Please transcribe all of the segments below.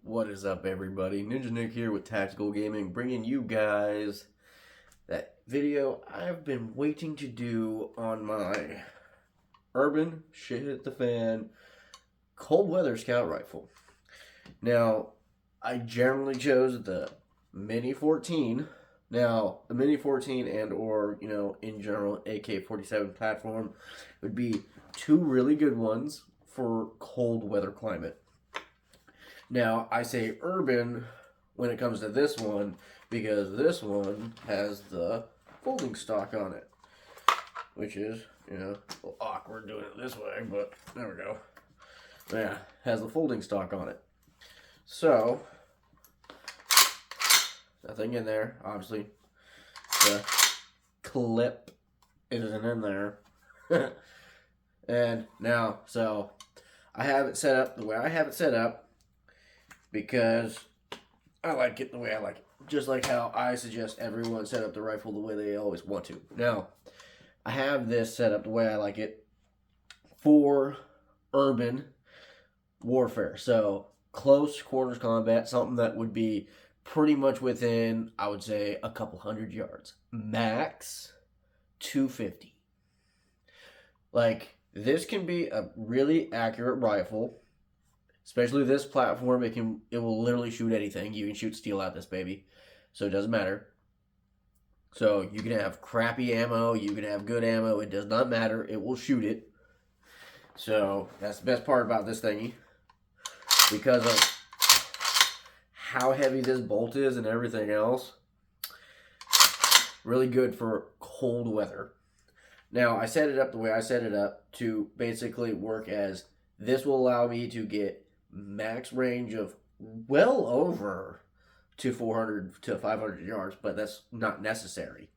What is up, everybody? Ninja Nick here with Tactical Gaming, bringing you guys that video I've been waiting to do on my Urban shit hit the fan cold weather scout rifle. Now, I generally chose the Mini-14. Now, the Mini-14 and or, in general, AK-47 platform would be two really good ones for cold weather climate. Now, I say Urban when it comes to this one because this one has the folding stock on it, which is, a little awkward doing it this way, but there we go. Yeah, has the folding stock on it. So, nothing in there, obviously. The clip isn't in there. And now, so, I have it set up the way I have it set up because I like it the way I like it. Just like how I suggest everyone set up the rifle the way they always want to. Now, I have this set up the way I like it for urban warfare. So, close quarters combat, something that would be pretty much within, I would say, a couple hundred yards. Max 250. Like, this can be a really accurate rifle. Especially this platform, it will literally shoot anything. You can shoot steel out this baby, so it doesn't matter. So you can have crappy ammo, you can have good ammo. It does not matter. It will shoot it. So that's the best part about this thingy, because of how heavy this bolt is and everything else. Really good for cold weather. Now I set it up the way I set it up to basically work as this will allow me to get max range of well over to 400 to 500 yards, but that's not necessary,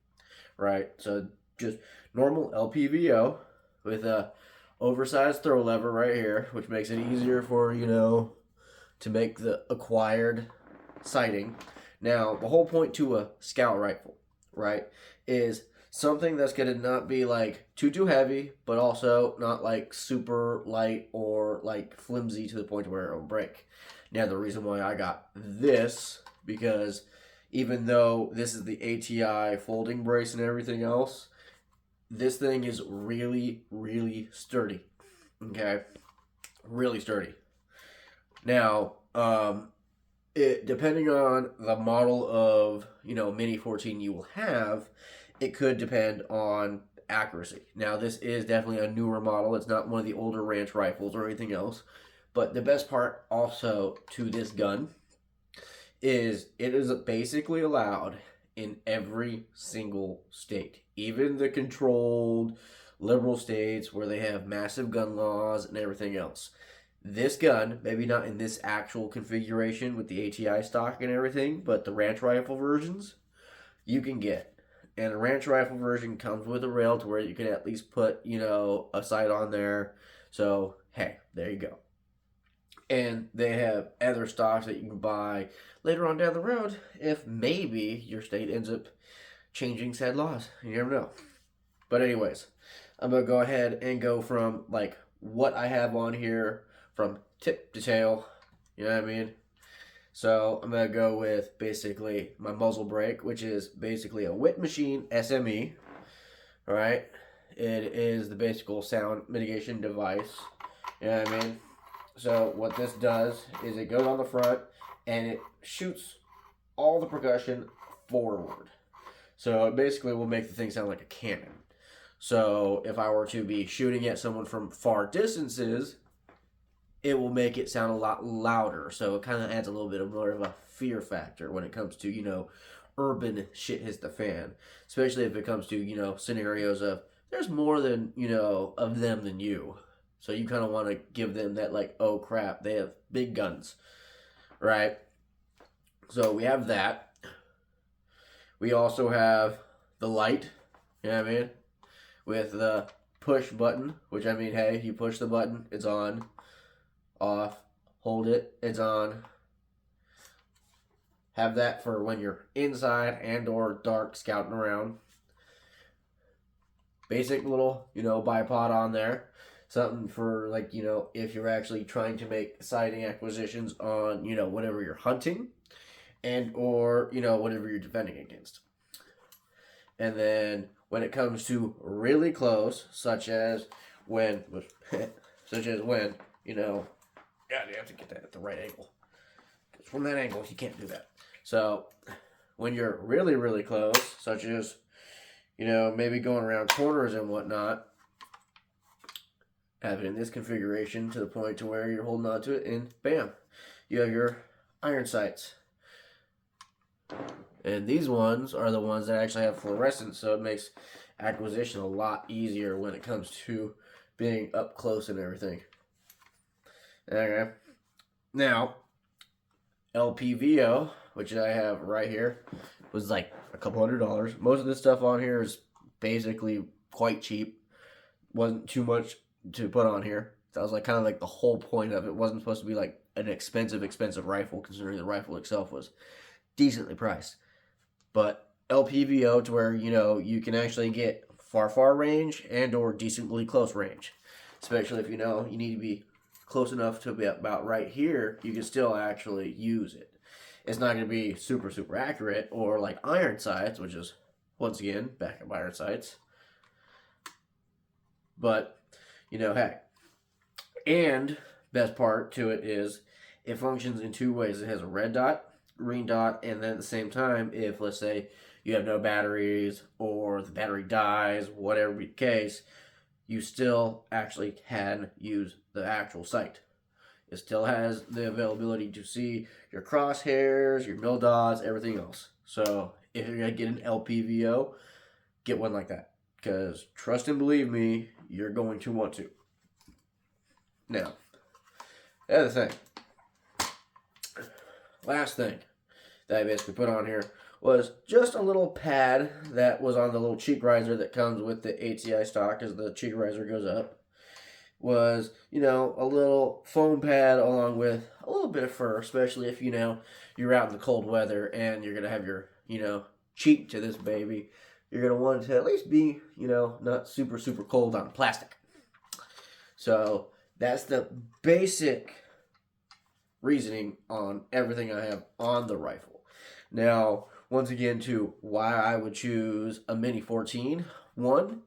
right? So just normal LPVO with a oversized throw lever right here, which makes it easier for, to make the acquired sighting. Now, the whole point to a scout rifle, right, is something that's going to not be like too heavy, but also not like super light or like flimsy to the point where it will break. Now, the reason why I got this, because even though this is the ATI folding brace and everything else, this thing is really, really sturdy. Okay? Really sturdy. Now, depending on the model of, Mini-14 you will have, it could depend on accuracy. Now, this is definitely a newer model. It's not one of the older ranch rifles or anything else. But the best part also to this gun is it is basically allowed in every single state. Even the controlled liberal states where they have massive gun laws and everything else. This gun, maybe not in this actual configuration with the ATI stock and everything, but the ranch rifle versions, you can get. And a ranch rifle version comes with a rail to where you can at least put, a sight on there. So, hey, there you go. And they have other stocks that you can buy later on down the road if maybe your state ends up changing said laws. You never know. But anyways, I'm going to go ahead and go from, like, what I have on here from tip to tail. You know what I mean? So I'm going to go with basically my muzzle brake, which is basically a Wit Machine SME. Alright? It is the basic sound mitigation device. You know what I mean? So what this does is it goes on the front and it shoots all the percussion forward. So it basically will make the thing sound like a cannon. So if I were to be shooting at someone from far distances, it will make it sound a lot louder. So it kind of adds a little bit of more of a fear factor when it comes to, urban shit hits the fan. Especially if it comes to, scenarios of there's more than, of them than you. So you kind of want to give them that, like, oh crap, they have big guns, right? So we have that. We also have the light, you know what I mean? With the push button, which I mean, hey, you push the button, it's on. Off, hold it, it's on. Have that for when you're inside and or dark scouting around. Basic little, bipod on there. something for, like, if you're actually trying to make sighting acquisitions on, whatever you're hunting, and or whatever you're defending against. And then when it comes to really close, such as when God, you have to get that at the right angle. Because from that angle, you can't do that. So when you're really, really close, such as, maybe going around corners and whatnot, have it in this configuration to the point to where you're holding on to it, and bam, you have your iron sights. And these ones are the ones that actually have fluorescence, so it makes acquisition a lot easier when it comes to being up close and everything. Okay. Now, LPVO, which I have right here, was like a couple $100. Most of this stuff on here is basically quite cheap. Wasn't too much to put on here. That was like kind of like the whole point of it. It wasn't supposed to be like an expensive rifle, considering the rifle itself was decently priced. But LPVO to where, you can actually get far range and or decently close range. Especially if you need to be close enough to be about right here, you can still actually use it. It's not going to be super accurate, or like iron sights, which is, once again, backup iron sights. But, hey. And best part to it is it functions in two ways. It has a red dot, green dot, and then at the same time, if, let's say, you have no batteries or the battery dies, whatever be the case, you still actually can use the actual sight. It still has the availability to see your crosshairs, your mil dots, everything else. So if you're going to get an LPVO, get one like that. Because trust and believe me, you're going to want to. Now, the other thing. Last thing that I basically put on here was just a little pad that was on the little cheek riser that comes with the ATI stock as the cheek riser goes up. Was, a little foam pad along with a little bit of fur, especially if, you're out in the cold weather and you're going to have your, cheek to this baby. You're going to want it to at least be, not super cold on plastic. So that's the basic reasoning on everything I have on the rifle. Now, once again, to why I would choose a Mini-14. One,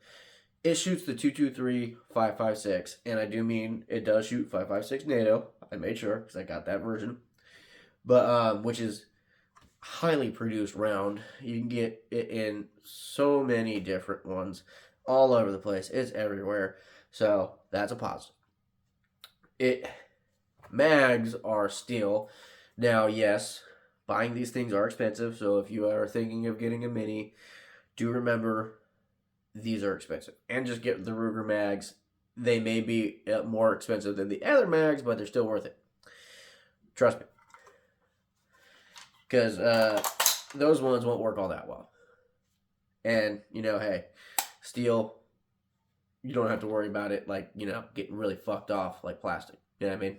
it shoots the 223 5.56, and I do mean it does shoot 5.56 NATO. I made sure because I got that version, but which is highly produced round. You can get it in so many different ones, all over the place. It's everywhere, so that's a positive. Mags are steel. Now, yes, buying these things are expensive, so if you are thinking of getting a Mini, do remember these are expensive. And just get the Ruger mags. They may be more expensive than the other mags, but they're still worth it. Trust me. Because those ones won't work all that well. And, hey, steel, you don't have to worry about it, like, getting really fucked off like plastic. You know what I mean?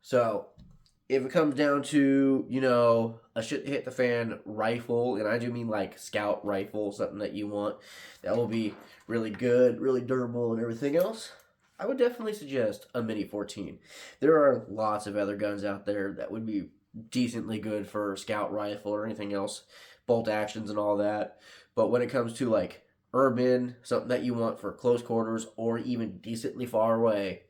So, if it comes down to, a shit hit the fan rifle, and I do mean like scout rifle, something that you want that will be really good, really durable, and everything else, I would definitely suggest a Mini-14. There are lots of other guns out there that would be decently good for scout rifle or anything else, bolt actions and all that. But when it comes to like Urben, something that you want for close quarters or even decently far away,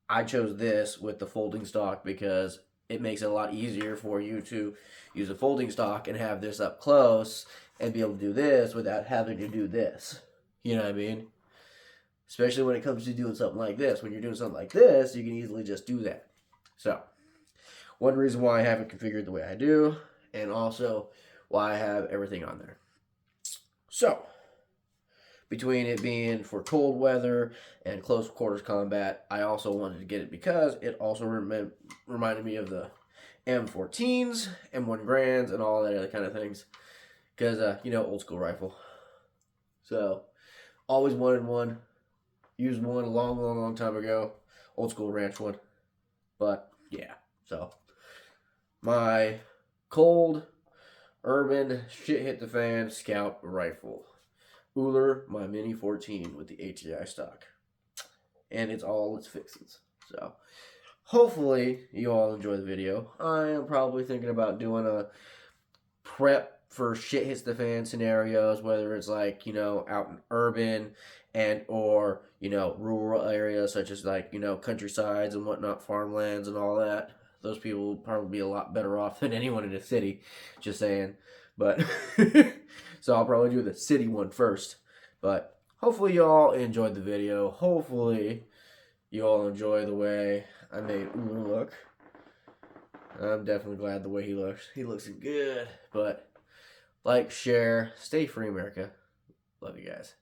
I chose this with the folding stock because it makes it a lot easier for you to use a folding stock and have this up close and be able to do this without having to do this. You know what I mean? Especially when it comes to doing something like this. When you're doing something like this, you can easily just do that. So, one reason why I have it configured the way I do, and also why I have everything on there. So, between it being for cold weather and close quarters combat, I also wanted to get it because it also reminded me of the M14s, M1 Grands, and all that other kind of things. Because, old school rifle. So, always wanted one. Used one a long time ago. Old school ranch one. But, yeah. So, my cold, Urban, shit hit the fan, scout rifle. Uller, my Mini-14 with the ATI stock. and it's all its fixings. So hopefully you all enjoy the video. I am probably thinking about doing a prep for shit hits the fan scenarios, whether it's like, out in urban and or, rural areas such as like, countrysides and whatnot, farmlands and all that. Those people will probably be a lot better off than anyone in the city, just saying. But so I'll probably do the city one first. But hopefully y'all enjoyed the video. Hopefully you all enjoy the way I made Urben look. I'm definitely glad the way he looks. He looks good. But like, share, stay free, America. Love you guys.